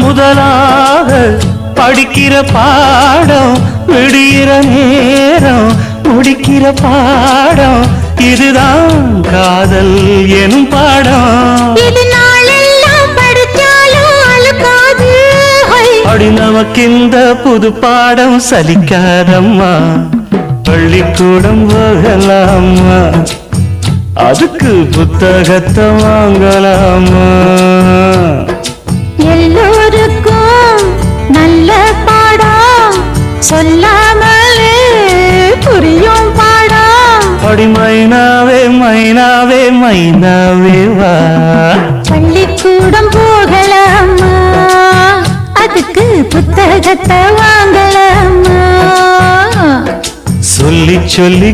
முதலாக படிக்கிற பாடம் விடுகிற நேரம் முடிக்கிற பாடம் இதுதான் காதல் எனும் பாடம். இது நாளெல்லாம் படிச்சாலும் அழுக்காது. அடி நமக்கு இந்த புது பாடம் சலிக்காதம்மா. பள்ளிக்கூடம் போகலாமா, அதுக்கு புத்தகத்தை வாங்கலாமா. எல்லோருக்கும் நல்ல பாடம் சொல்லாமலே புரியும் பாடம். அடி மைனாவே மைனாவே மைனாவே வா. பள்ளிக்கூடம் போகலாமா, அதுக்கு புத்தகத்தை வாங்கலாமா. சொல்லி சொல்லி